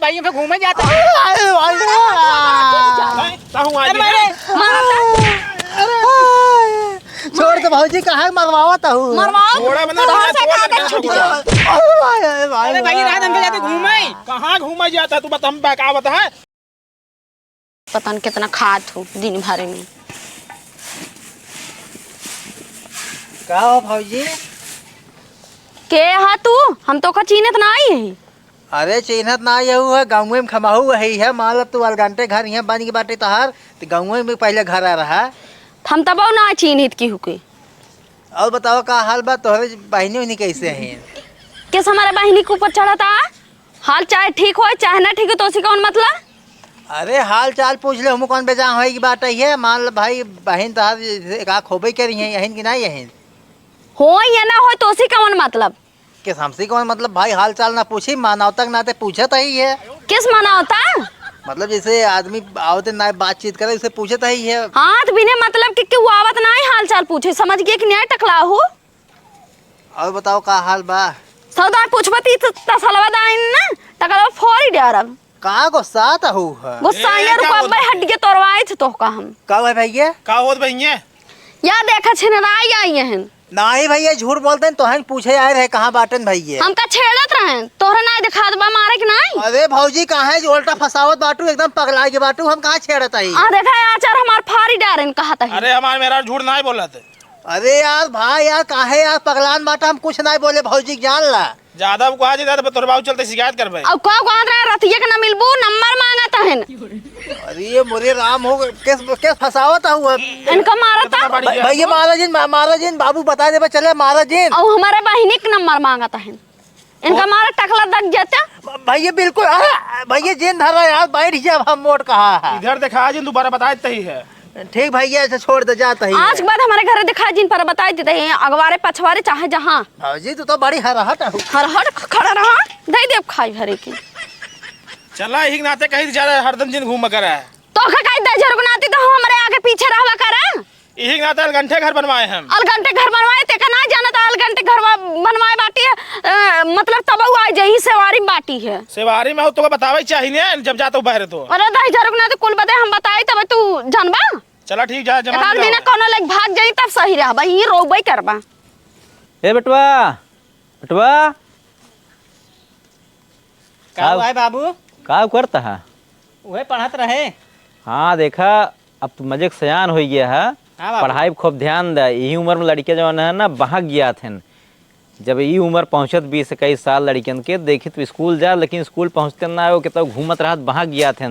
भाई पे घूमे जाता है। छोड़ तो भाजी कहाँ मरवाता हूँ। अरे भाई रात हम जाते घूमे, कहाँ घूमे जाता तू बता, हम बहकावत है। पता नहीं कितना खात हो दिन भर में। का हो भाजी? के हा तू? हम तो का चीनत ना आई है। अरे चिन्हत ना यहू है, गाँव में खमाहू है है मान तू अलगंटे घर यहाँ बन के बाटे तहार तो गाँव में पहले घर आ रहा। हम तब ना चिन्हित की हुके। और बताओ का हाल बात, तोहरे बहनी उहनी कैसे हैं? किस हमारे बहनी के ऊपर चढ़ा था? हाल चाहे ठीक हो चाहे ना ठीक हो तो उसी कौन मतलब? अरे हाल चाल पूछ ले, हम कौन बेजा है की बात है। मान लो भाई बहन तहार का खोबे करी है यहन की नहीं यहन हो या ना हो तो उसी कौन मतलब? किस हमसे कौन मतलब भाई हाल चाल ना पूछी, मानव तक नाते पूछत ही है। किस माना होता? मतलब जैसे आदमी आवते ना बातचीत करे उसे पूछत ही है। हाँ तो बिना मतलब कि वो आवत ना हाल चाल पूछे, समझ गए कि नहीं टकला हो। और बताओ का हाल बा? सौदा पूछबती तसलवा दाइन ना टकला फोरी डरब। का गुस्सा था हूँ गुस्सा ये रुपा भाई हट के तोरवाए थे तो का हम। का है भैया? का होत भैया? या देखा छिनराई आई हैं। नहीं भैया झूठ बोलते हैं, तो हम पूछे आए रहे कहाँ बाटन भैया। हम का छेड़त रहे तोहरा नहीं दिखा दबा मारे कि नहीं। अरे भौजी कहाँ है जो उल्टा फसावत बाटू एकदम पगला के बाटू, हम कहाँ छेड़त आई। देखा आचार हमार फारी डारन कहा था। अरे हमारे मेरा झूठ नहीं बोला थे। अरे यार भाई यार काहे यार पगलान बाटा, हम कुछ नहीं बोले भौजी जान ला। ज्यादा कहा जाता तो तोर बाबू चलते शिकायत कर भाई। अब का कहां रहा रतिया के ना मिलबू नंबर मांगता है। अरे ये मोरे राम हो किस फसावत हुआ इनका मारता भैया। महाराजिन बाबू बता दे चले महाराजिन। और हमारे बहिनी के नंबर मांगता है, इनका मारा टकला दग जाता भैया। बिल्कुल भैया जिन धरा यार बैठ जा, हम मोट कहा है इधर दिखा जिन दोबारा बता देते ही है। ठीक भैया ऐसे छोड़ दे जाता ही। आज के बाद हमारे घर दिखा जिन पर बता देते हैं अगवारे पछवारे चाहे जहाँ। भौजी तू तो बड़ी हराहट है। हर खड़ा रहा दे दे खाई भरे की। चला ही नाते कहीं ज्यादा हरदम जिन घूम कर है तो कहीं दे जरगनाती तो हमारे आगे पीछे रहवा करे। यही नाते अलगंठे घर बनवाए हम। अलगंटे घर बनवाए ते का ना जाना था अलगंटे घर बनवाए बाटी है मतलब तब आ जही सेवारी बाटी है। सेवारी में हो तो बतावे चाहिए जब जाता बाहर तो। अरे दही जरगनाती कुल बदे हम बताई तब तू जानबा। चला ठीक जा जमा एक दिन कोनो लग भाग जाई तब सही रह भाई ये रोबई करबा। ए बेटवा बेटवा का हुआ है बाबू? का करता है? वही पढ़त रहे। हाँ देखा अब तू मजे सयान हो गया है। हाँ बाबू। पढ़ाई खूब ध्यान दे। यही उम्र में लड़के जो है ना बहक गया थे। जब ये उम्र पहुँचत 20-21 साल लड़कियन के देखी तो स्कूल जा, लेकिन स्कूल पहुँचते ना हो कि तब घूमत रहत बहक गया थे,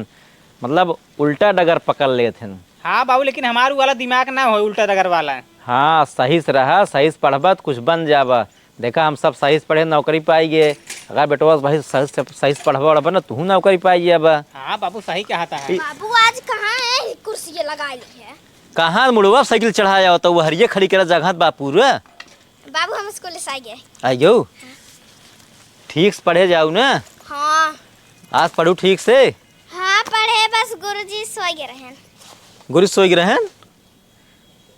मतलब उल्टा डगर पकड़ ले थे। हाँ बाबू लेकिन हमारे वाला दिमाग ना हो उल्टा डगर वाला। हाँ सही से रहा, सही से पढ़बा तो कुछ बन जाबा। देखा हम सब सही से पढ़े नौकरी पाइए। अगर बेटवा भाई सही से पढ़बा उड़बा ना तू नौकरी पाइए। अब हाँ बाबू सही कहता है। बाबू आज कहाँ है कुर्सी लगा ली है? कहाँ मुड़वा साइकिल चढ़ाया होता वो हरिये खड़ी कर जगह बापू रे। बाबू हम स्कूल से आ गए। आइयो ठीक से पढ़े जाऊ ना। हाँ आज पढ़ू ठीक से। हाँ पढ़े बस गुरुजी सो गए रहे। गुरु सोई रहन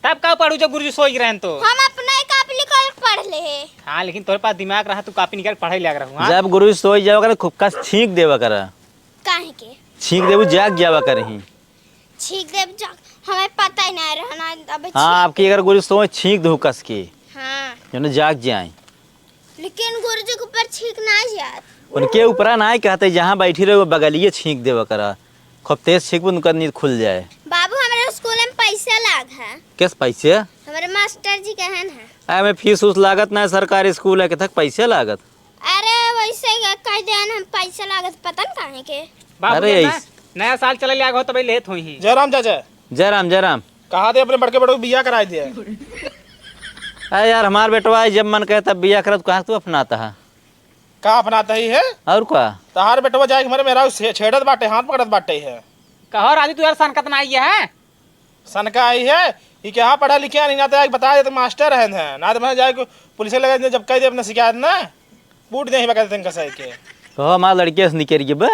तब का पढ़ू जब गुरुजी सोई रहे तो। हम अपना ही कापी निकाल पढ़ ले। हाँ लेकिन तोरे पास दिमाग रहा तू कापी निकाल पढ़ाई लग रहा हूँ। जब गुरु सोई जाओ कर खूब का छींक देवा कर। काहे के छींक देव जाग जावा करही। छीक देव जा हमें पता ही नहीं रहना अब। हाँ आपकी अगर गुरु सोई छींक दो कस के हाँ जो न जाग जाए। लेकिन गुरुजी के ऊपर छीक ना जात। उनके ऊपर ना कहते जहाँ बैठी रहे वो बगलिए छींक देवा कर। खूब तेज छींक उनका नींद खुल जाए। बाबू हमारे स्कूल में पैसा लाग है। किस पैसे? हमारे मास्टर जी कहन है। में फीस उस लागत ना सरकारी स्कूल है कि तक पैसे लागत। अरे वैसे कह देन हम पैसा लागत पता न काहे के। बाबू अरे जब नया साल चले लिया हो तो भाई लेट हुई ही। जयराम चाचा जयराम जयराम कहा थे अपने बड़के बड़ों बिया कराए दिया। अरे यार हमार बेटवा जब मन करे तब बिया करत कहा तू अपनाता है। कहा अपनाता ही है और क्या तहार बेटवा जाए हमारे मेरा छेड़त बाटे हाथ पकड़त बाटे है। कहो राजू तू यार संकट ना आई है। सनका आई है ये क्या पढ़ा लिखा नहीं ना तो बता दे तो मास्टर है ना तो मैं जाए पुलिस लगा जब कह दे अपना शिकायत ना बूट दे बता दिन कसाई के। तो हमार लड़के से निकल बा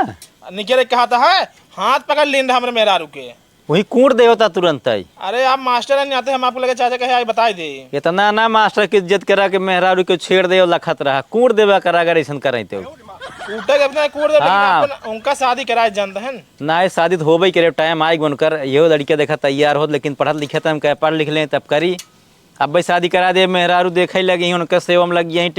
निकले कहा था है हाथ पकड़ लीन रहा हमारे मेरा रुके वही कूट दे होता तुरंत ही। अरे आप मास्टर नहीं आते हम आपको लगे चाचा कहे आई बता दे। इतना ना मास्टर की इज्जत करा के मेहरारू के छेड़ दे लखत रहा कूट देवा करा अगर ऐसा करे तो। कूटे के अपना कूट दे, हाँ। लेकिन उनका शादी कराए जानते हैं। ना ये शादी तो होबे करे, टाइम आएगी बनकर यो लड़के देखा तैयार हो, लेकिन पढ़त लिखे तो हम कह पढ़ लिख लें तब करी। अब भाई शादी करा दे, मेहरारू देखे लगी उनका सेवा में लगी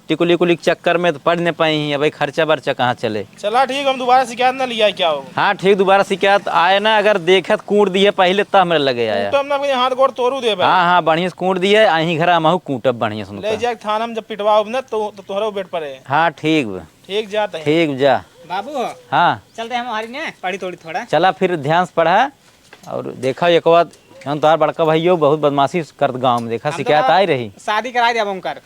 टिकुली कुली के चक्कर में तो पढ़ नहीं पाई। अब भाई खर्चा बर्चा कहाँ चले। चला ठीक, हम दोबारा शिकायत ना लिया क्या हो। हाँ ठीक, दोबारा शिकायत आए ना, अगर देखत कूट दिए पहले तब हमारे लगे आया। तो हमने अपने हाथ गोड़ तोड़ू दे भाई। हाँ हाँ बढ़िया से कूट दिए, अहीं घर महू कूटब बढ़िया सुन। ले जाके थाना में जब पिटवाओ ना तो तोहरा बेट पड़े। हाँ ठीक बा, ठीक जाते हैं। ठीक जा। बाबू हाँ चलते हम हमारी ने पढ़ी थोड़ी थोड़ा। चला फिर ध्यान से पढ़ा और देखा एक बात, हम तुम्हार बड़का भैया बहुत बदमाशी करत गाँव में, देखा शिकायत आई रही। शादी करा दे अब उनकर।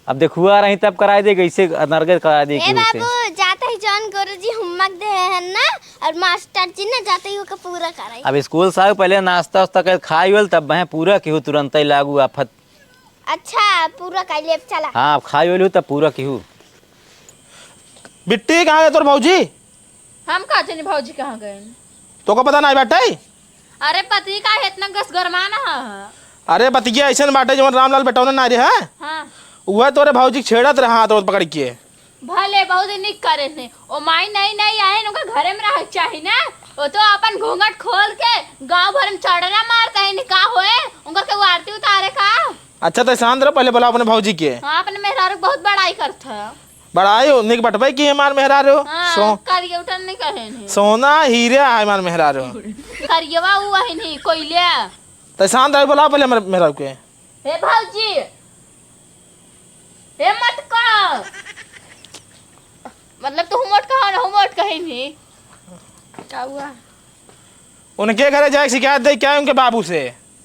अब देखुआ रही तब कराए दे, कैसे नरगत करा दे। ए बाबू जाते ही जॉन गुरुजी होमवर्क दे हैं ना, और मास्टर जी ने जाते ही ओका पूरा कराई। अब स्कूल से पहले नाश्ता वास्ता कर खाई होल, तब वह पूरा केहू तुरंत ही लागू आफत। अच्छा पूरा कर ले चला। हाँ खाई होल तब पूरा केहू। बिट्टी कहाँ गए तोर भौजी? हम कहा जाने भौजी कहाँ गए? तो का पता नहीं बाटे? अरे पति का है इतना गस गरमाना है। अरे बतिया ऐसा बाटे जवन रामलाल बेटौन ना रे। हाँ हाँ वह तोरे भौजी छेड़त रहा हाथ पकड़ के। भले बहुत निक करे ने ओ माई नहीं आए उनका घरे में रह चाहिए ना। वो तो अपन घूंघट खोल के गांव भर में चढ़ना मारता है, निकाह होए उनका के आरती उतारे का। अच्छा तो शांत रहो, पहले बोला अपने भौजी के। हाँ अपने मेहरारू बहुत बड़ाई करता है। बड़ाई हो निक बटवाई की हमार मेहरारू। हाँ करिए उठन नहीं कहे नहीं। सोना हीरे है हमार मेहरारू। करिएवा हुआ ही नहीं कोयले। तो शांत रहो, बोला पहले मेहरारू के। हे भौजी हे मत का मतलब तू मोट कहा ना मोट कहीं नहीं। क्या हुआ? उनके घरे जाए शिकायत दे क्या उनके बाबू से।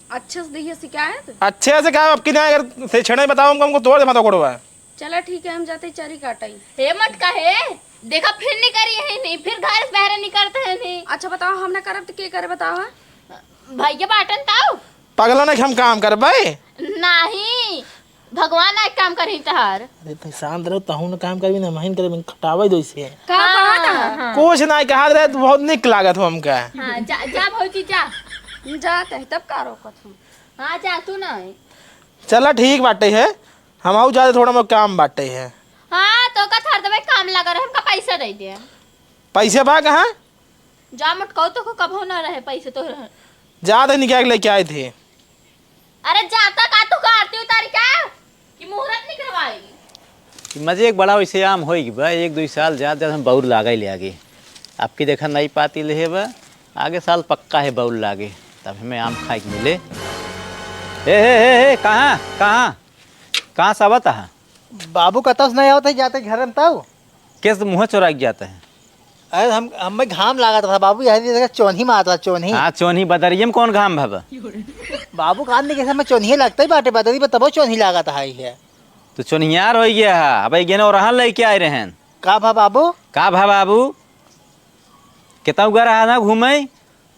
अच्छे से देखिए शिकायत। अच्छे से कहा, अब कि नहीं अगर से छेड़े बताओ हमको तोड़ दे माता कोड़वा। चलो ठीक है हम जाते चरी काटाई। हे मत कहे देखा फिर नहीं करी है नहीं, फिर घर से बाहर नहीं करते हैं नहीं। अच्छा बताओ हमने करब तो के करे बताओ। भैया बाटन ताऊ पगलों ने हम काम कर भाई नहीं भगवान एक काम करी तहार। अरे तो शांत रहो, तहु न काम करबी ना महीन करे खटावे दो इसे। हाँ, कुछ नहीं कहा रहे तो बहुत निक लागत हो हमका। हाँ, जा भौजी जा जाते तब का रोकत हूँ। हाँ जा तू नहीं। चला ठीक बाटे है, हम आऊ जाते थोड़ा मोट काम बाटे है। हाँ तो का थर दबे काम लगा रहे हमका पैसा दे दे। पैसे बा कहाँ? जा मत कहो तो कब हो ना रहे पैसे तो रहे। ज्यादा निकाल के लेके आए थे। अरे जाता का तू का आरती उतार का कि मुहूर्त नहीं करवाएगी। मजे एक बड़ा वैसे आम होगी बा, 1-2 साल ज्यादा हम बौर लागा ही ले आगे। आपकी देखा नहीं पाती ले बा, आगे साल पक्का है बौर लागे, तब हमें आम खाए के मिले। हे कहाँ कहाँ कहाँ से आवत है? बाबू कतौ से नहीं आवत जाते घर में तब। कैसे मुँह चुरा के जाता है? अरे हमें घाम लागत था बाबू, यही जगह चोन्ही में आता चोन्ही। हाँ चोन्ही बदरिये में कौन घाम भाबा? बाबू कान नहीं कैसे मैं चोन्ही लगता ही बाटे बदरी पे तबो चोन्ही लागत है। तो चोन्हियार हो गया है। अब गेनो रहन लेके आए रहे। का भा बाबू? का भा बाबू कितना उगा रहा ना घूमे?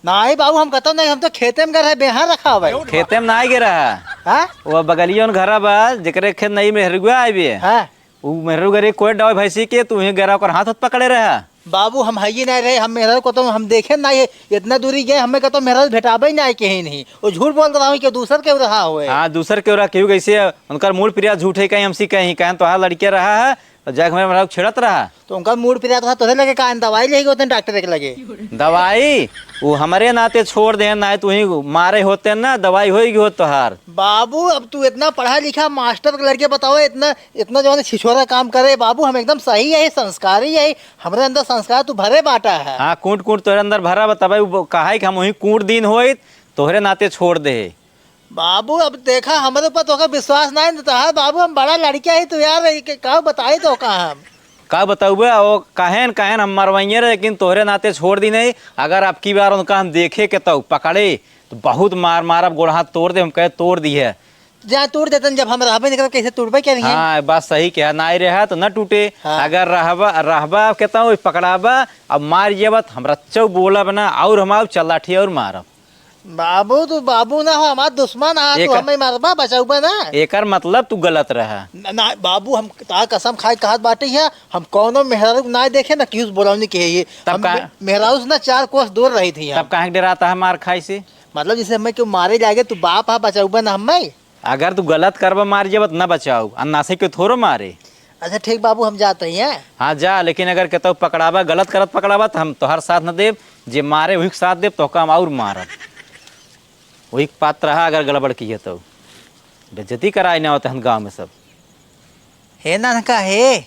नहीं बाबू हम कतौ नहीं, हम तो खेते में गए बेहार रखा हुआ है। खेते में ना गिरा है। हाँ? वो बगलियों घर बा जरे खेत नहीं मेहरुआ आए हाँ? वो मेहरू गरी कोई डाव भैंसी के तू ही गरा कर हाथ पकड़े रहा। बाबू हम है ही नहीं रहे, हम मेहरा को तो हम देखे नहीं है, इतना दूरी गए हमें तो मेहरा भेटाबे ही नहीं कहीं नहीं। वो झूठ बोल रहा हूँ कि दूसर के रहा हुए। हाँ दूसर के क्यों कैसे उनका मूड प्रिया झूठे कहीं हमसी कहीं कहें तो लड़के रहा है और जाके हमारे छेड़त रहा। तो उनका मूड फिर था तोहे लगे का दवाई लेगी उतने डॉक्टर के लगे। दवाई वो हमारे नाते छोड़ दे ना, तू ही मारे होते ना दवाई होगी हो तोहार। बाबू अब तू इतना पढ़ा लिखा मास्टर के लड़के बताओ इतना इतना जो छिछोरा काम करे। बाबू हम एकदम सही है, संस्कारी है, हमारे अंदर संस्कार तू भरे बाटा है। हाँ कूट तोहरे अंदर भरा बताबे कहा कि हम वही कूट दिन हो तोहरे नाते छोड़ दे। बाबू अब देखा हमारे ऊपर तो विश्वास नहीं देता है। बाबू हम बड़ा लड़का है तो यार कहा बताए तो कहा हम का बताऊँ वो कहन हम मरवाइए रहे, लेकिन तोहरे नाते छोड़ दी नहीं। अगर आपकी बार उनका हम देखे के तो पकड़े तो बहुत मार मारब गोड़ हाथ तोड़ दे। हम कहे तोड़ दी है जहाँ तोड़ देते जब हम रहबे नहीं कैसे तोड़बे क्या? हाँ बात सही क्या ना रहा तो न टूटे। हाँ। अगर रहबा कहता हूँ पकड़ाबा अब मार जेबा हमरा चौ बोलब ना और हम चलाठी और मारब। बाबू तू बाबू ना हो हमारा दुश्मन है, तू हमें मारबा बचाऊबा ना। एकर मतलब तू गलत रहा ना बाबू हम ता कसम खाए कहत बाटे है हम कौनो मेहरारू ना देखे ना क्यों बोलावनी के ये तब का मेहरारू से ना 4 कोस दूर रही थी। तब कहाँ डराता है मार खाई से? मतलब जैसे हमें क्यों मारे जाएंगे तू बाप है बचाऊबा ना हमें। अगर तू गलत करबा मार जेबा न बचाऊ अन्ना से क्यों थोड़ो मारे। अच्छा ठीक बाबू, हम जाते हैं। हाँ जा, लेकिन अगर कहता पकड़ावा गलत करत पकड़ावा तो हम तोहर साथ न देव, जे मारे वही के साथ देव तो हम और मारब। वही के पात्र रहा, अगर गड़बड़ की है तो बेइज्जती कराए ना होता हम गाँव में सब। हे नानका हे।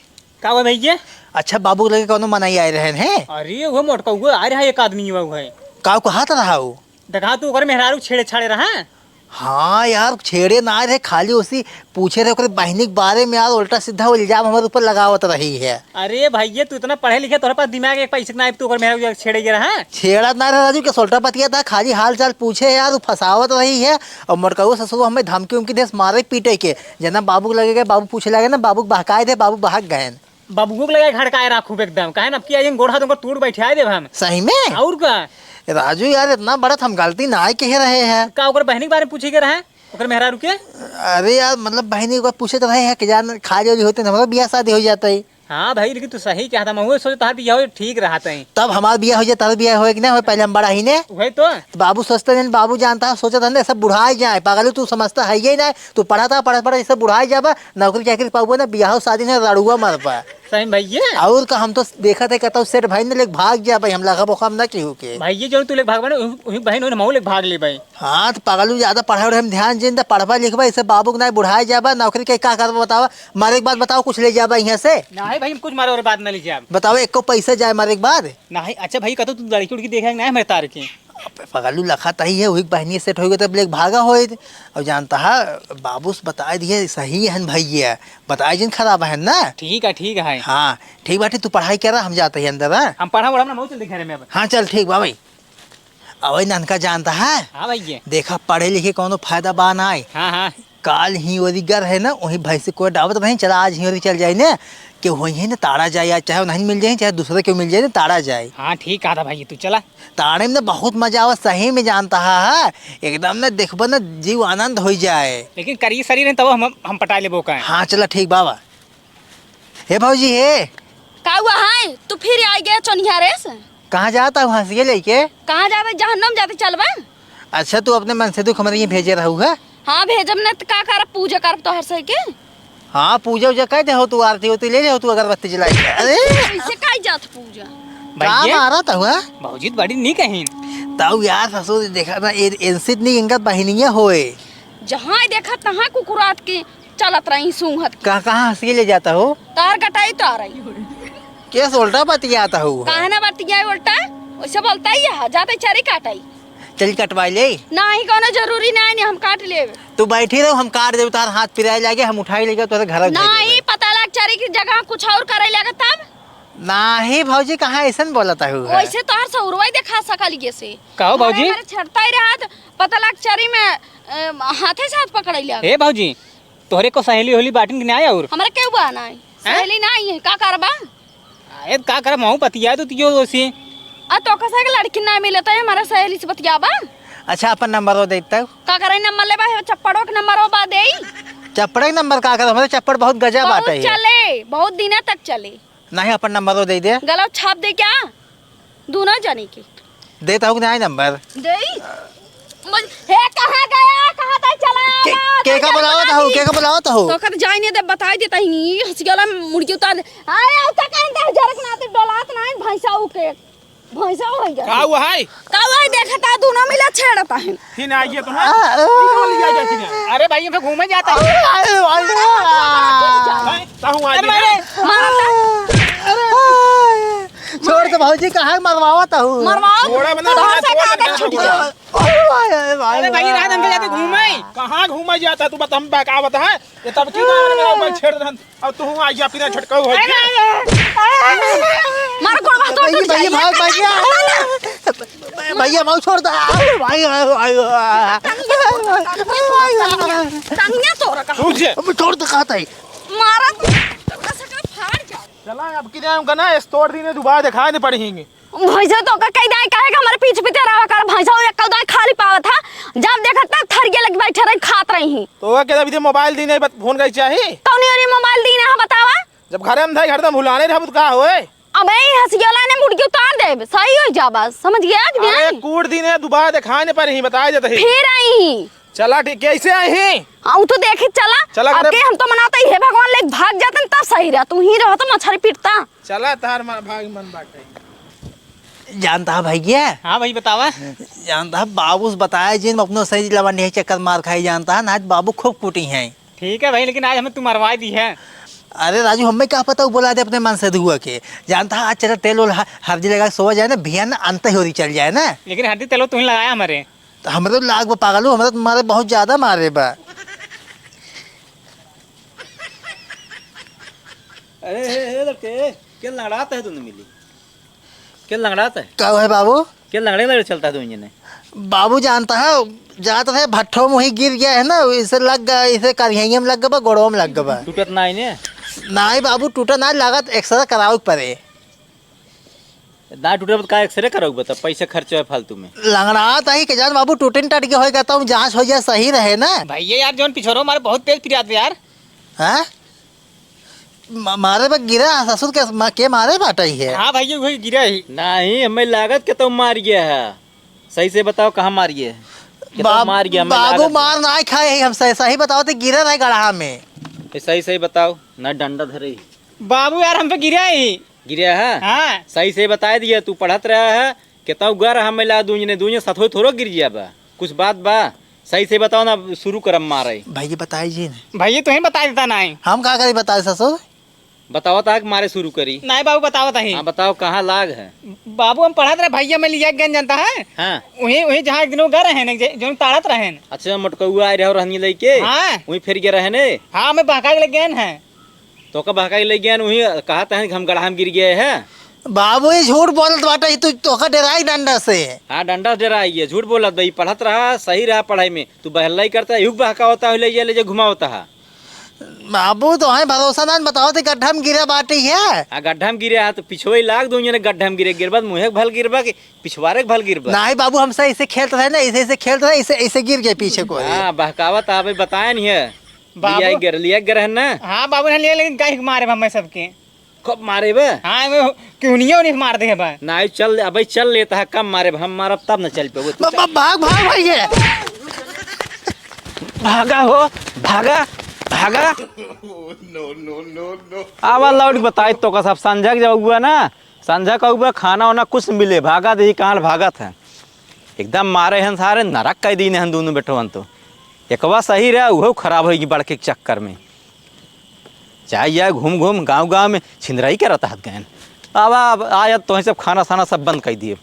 का हुआ भैया? अच्छा बाबू लगे कोनो मनाई आए रहे हैं? अरे वो मोटका हुआ आ रहा है, एक आदमी हुआ है। का को हाथ रहा हो? देखा तू ओकर मेहरारू छेड़े छाड़े रहा। हाँ यार, छेड़े ना रहे, खाली उसी पूछे रहे ओकरे बहनी के बारे में यार, उल्टा सीधा वो इल्जाम हमारे ऊपर लगावत रही है। अरे भैया तू इतना पढ़े लिखे, तोहरे पास दिमाग एक पैसे ना आए, तू ओकर मेहरारू छेड़े गे रहा। छेड़ा ना रहे राजू के सोल्टा पतिया था, खाली हाल चाल पूछे यार, वो फसावत रही है। और मोटकाऊ ससुर हमें धमकी उमकी दे मारे पीटे के, जना बाबू लगे गए, बाबू पूछे लगे ना, बाबू बहकाए थे, बाबू बहक गए। बाबू को लगा घड़काए रखूब एकदम, कहे ना अब की गोड़ हाथ उनको टूट बैठा दे हम। सही में और का राजू यार, इतना बड़ा हम गलती ना कह रहे हैं। का ओकर बहनी के बारे में पूछे के रहा ओकर मेहरारू के? अरे यार मतलब बहनी को पूछे तो रहे हैं कि जान खाली वाली होते हमारा बियाह शादी हो जाता है। हाँ भाई, लेकिन तू सही कहता, मैं सोचे तार बियाह हो ठीक रहा था। तब हमारा बियाह हो जाए, तारा बियाह हो कि ना हो, पहले हम बड़ा ही ने। वही तो बाबू सोचते नहीं, बाबू जानता है, सोचा था ना सब बुढ़ा ही जाए। पागल तू समझता है ही ना, तू पढ़ा था पढ़ा जैसे बुढ़ा ही जाबा, नौकरी चाकरी पाऊंगा ना, बियाह शादी ने रड़ुआ मर पा। सही भैया। और का हम तो देखा था, कहता हूँ सेठ भाई ने लेके भाग जा भाई, हम लगा बोखा ना केहू के। भैया जो तू ले भाग वही बहन हो ले भाग ले भाई। हाँ तो पागल ज्यादा पढ़ा हम ध्यान जिंदा पढ़वा लिखवा, इसे बाबू के ना बुढ़ाए जाबा, नौकरी के का करवा बतावा, मारे के बाद बताओ कुछ ले जाबा यहाँ से। नहीं भाई, हम कुछ मारे और बात ना लीजिए आप। बताओ एक को पैसा जाए मारे के बाद। नहीं अच्छा भाई, कहते तू लड़की उड़की देखा ना मेरे तार की। पगलू लखा तही है, वही बहनी सेट हो गए तब लेके भागा हो। और जानता है बाबू से बताए दिए सही है भैया, बताए जिन खराब है ना। ठीक है। हाँ ठीक बाटे, तू पढ़ाई कर रहा, हम जाते हैं अंदर। हाँ हम पढ़ा वढ़ा बहुत जल्दी घर में अब। हाँ चल ठीक बा भाई। अवै ननका जानता है, हाँ भैया। देखा पढ़े लिखे कोनो फायदा बा ना आए। हाँ काल ही ओरी गर है ना, वही भैंस को डावत नहीं, चला आज ही ओरी चल जाए ना, कि वही है ना ताड़ा जाए, या चाहे नहीं मिल जाए चाहे दूसरे को मिल जाए ना, ताड़ा जाए। हाँ ठीक कहा था भाई, तू चला। ताड़े में ना बहुत मजा आवा, सही में जानता है, एकदम ना देखबा ना जीव आनंद हो जाए। लेकिन करिए शरीर है तब हम पटा ले बोका। हाँ चला ठीक बाबा। हे भाजी हे, का हुआ है? तू फिर आ गया चनिहारे से? कहाँ जाता हूँ हंसिए लेके? कहाँ जावे? जहन्नम जाते चलबा। अच्छा तू अपने मन से दुख हमारे ये भेजे रहू है? हाँ भेजम न तो का कर, पूजा कर तो हर सही के। हाँ पूजा उजा कह दे हो, तू आरती होती ले ले हो, तू अगरबत्ती जलाई। अरे ऐसे काई जात पूजा? काम आ रहा था हुआ बहुत बड़ी नहीं कहीं। ताऊ यार ससुर देखा ना, इनसे नहीं इनका बहनिया होए। जहाँ देखा तहाँ कुकुरात के चलत रही सूंघत के। कहाँ हंसिए ले जाता हो? तार कटाई तो आ रही। कैसे उल्टा बतियाता हो? कहा ना बतिया उल्टा, वैसे बोलता ही है, जाते चरी काटाई। चल कटवाई ले। नहीं कोनो जरूरी नहीं, हम काट ले। तू बैठी रहो, हम काट देव, तार हाथ पिराए लागे, हम उठाई लेके तो घर नहीं पता लग चरी की जगह कुछ और करे लगा तब। नहीं भौजी कहाँ ऐसा बोलता है? वैसे तो हर सौरवाई दिखा सकलिए से। कहो भौजी। छड़ता ही रहा, पता लग चरी में हाथे से हाथ पकड़ लिया। ए भौजी, तोहरे को सहेली होली बाटिन के नहीं और हमारा क्यों बाना है? सहेली नहीं है, का करबा? ए का कर महू पतिया तो तियो दोसी। आ तो कसा के लड़की ना मिलता है हमारा सहेली से बतियाबा। अच्छा अपन नंबर वो देता हूँ। का करे नंबर ले बा, चप्पड़ों के नंबर वो बा देई। चप्पड़ नंबर का कर, हमारे चप्पड़ बहुत गजब बहुत आता है। चले, बहुत दिन तक चले। नहीं अपन नंबर वो दे दे। गला छाप दे क्या दोनों जाने की? देता हूँ नहीं नंबर। देई हे कहाँ गया, कहाँ तक चला? के का बुलावत हो, के का बुलावत हो? तो कर जाई ने दे बताई देता ही, हंसगला मुर्गी उतार। आए औता कहता जरक ना ते डोलात ना भैंसा उके, भैंसा हो जा। का हुआ है? का हुआ देखता दोनों मिला छेड़ता है। फिर आइए तो ना निकल लिया जाती है। अरे भाई हम घूमे जाता है। कहूँ आइए छोड़ तो भौजी कहाँ मरवावत हूँ? मरवाओ थोड़ा बना तो से का के छूट गया। अरे भाई रात हम जाते घूमे। कहाँ घूमा जाता तू बता, हम बहकावत है ये तब क्यों ना मेरा ऊपर छेड़ रहन। अब तू आ जा बिना छटकाऊ हो मार कोड़ बात तो भैया भाग भैया भैया माँ छोड़ दो भाई टंगिया तोरा का तुझे छोड़ दो कहता है मारा कसा का फाड़ जा। चला अब कि नाम का ना इस तोड़ दी ने दोबारा दिखाए नहीं पड़ेंगे। भैंसा तो का कई दाई कहेगा हमारे पीछे पीछे रहा कर, भैंसा एक कल दाई खाली पावा था, जब देखा तब थरिया लग बैठे रही खात रही। तो क्या अभी मोबाइल दी नहीं फोन कर चाहिए? कौन और मोबाइल दी ना बतावा? जब घर में था घर तो भुलाने रहा तो का होए? अबे हंसियाला ने मुर्गी उतार दे, सही हो जा बस, समझ गया कि अरे नहीं? कूड़ दी ने दोबारा दिखाए नहीं पड़ेंगे बताए जाते ही। फिर आई चला ठीक कैसे आई ही हाँ उ तो देखे चला चला अब घरे। के हम तो मनाते हे भगवान ले भाग जाते तब सही रहा तू ही रह तो मछली पीटता चला तार भाग मन बाटे जानता है भैया, हाँ भाई बतावा। जानता है बाबू से बताया जिन अपनों सही लवंडी चक्कर मार खाई, जानता है ना आज बाबू खूब कुटी हैं। ठीक है भाई, लेकिन आज हमें तू मरवा दी है। अरे राजू हमें क्या पता, वो बोला दे अपने मन से दुआ के। जानता है आज चला तेल और हल्दी लगा सो जाए ना, भिया ना अंत ही हो रही चल जाए ना। लेकिन हड्डी तेलो तू ही लगाया हमारे। तो हमें तो लाग बा पागल हूँ, हमें तो मारे बहुत ज्यादा मारे बा। अरे लड़के क्या लड़ाता है तूने मिली, क्या लड़ाता है, क्या है बाबू? क्या लड़े चलता है तू इंजन। बाबू जानता है जात रहे भट्ठों में ही गिर गया है ना, इसे लग गया, इसे करिया में लग गया, गोड़ों में लग गया। टूटत ना इन्हें नहीं बाबू टूटा ना, लागत एक्सरे कराओ पड़े। ना टूटे का एक्सरे करोगे बता, पैसे खर्च है फालतू में। लंगड़ाता ही के जान बाबू टूटे टट के हो गया तो जांच हो जाए सही रहे ना। भैया यार जोन पिछोरो हमारे बहुत तेज फिराते यार। हैं मारे पे गिरा ससुर के मारे बाटा ही है। हाँ भैया वही गिरा ही। नहीं हमें लागत के तो मार गया है, सही से बताओ कहाँ मार गया है। मार गया हमें बाबू लागत। मार ना खाए हम सही बताओ तो गिरा रहे गढ़ा में। सही बताओ ना, डंडा धरे बाबू यार हम पे गिरा ही। गिरा है। हाँ सही से बता दिया, तू पढ़त रहा है कितना गर हमें ला दूंजने सथो थोड़ो गिर गया बा, कुछ बात बा सही से बताओ ना, शुरू करम मारे। भाई बताइए जी भैया तू ही बता देता नहीं। हम क्या करी बताए ससुर? बताओ ताक मारे शुरू करी। नहीं बाबू बताओ ही। हाँ बताओ कहाँ लाग है। बाबू हम पढ़ाते रहे भैया में लिया ज्ञान जानता है। हाँ वही वही जहाँ एक दिन गए रहे न जो ताड़त रहे न। अच्छा मटकौआ आए रहे और रहनी लेके हाँ वही फिर गया रहे ने। हाँ मैं बहका के लग गए हैं। तो का बहका ले गया वही कहा था हम गढ़ा में गिर गए हैं। बाबू ये झूठ बोलत बाटा ही, तू तो डराई डंडा से। हाँ डंडा डरा है, झूठ बोलत भाई, पढ़त रहा सही रहा पढ़ाई में, तू बहलाई करता युग बहका होता है, ले जा घुमा होता है। बाबू तो है भरोसा ना बताओ तो गड्ढा में गिरा बाटी है। आ गड्ढा में गिरे तो पिछुआ लाग दूं ने गड्ढा में गिरे, गिरबा मुँह भल गिरबा कि पिछवारे भल गिरबा। नहीं बाबू हम सही से खेलते रहे ना, ऐसे खेलते रहे, ऐसे गिर गए पीछे को। हाँ बहकावत आप बताया नहीं है। बाबू लिया गिर है ना। हाँ बाबू ने लिया, लेकिन गाय मारे हमें सबके। कब मारे बे? हाँ क्यों नहीं मार दे बा। ना चल अब चल लेता है, कम मारे हम मारब तब न चल पे। भाग भाग भैया, भागा हो भागा भागा। आवा लाउड बताए तो का सब संझा जब हुआ ना, संझा का हुआ खाना वाना कुछ मिले, भागा दे कहाँ भागा था एकदम मारे हैं सारे नरक कह दी हैं दोनों बेटो। तो एकवा सही रहा वो खराब होगी बड़के चक्कर में, चाहे यह घूम घूम गाँव में छिंदराई के रहता है गैन। अब आया तो सब खाना साना सब बंद कर दिए।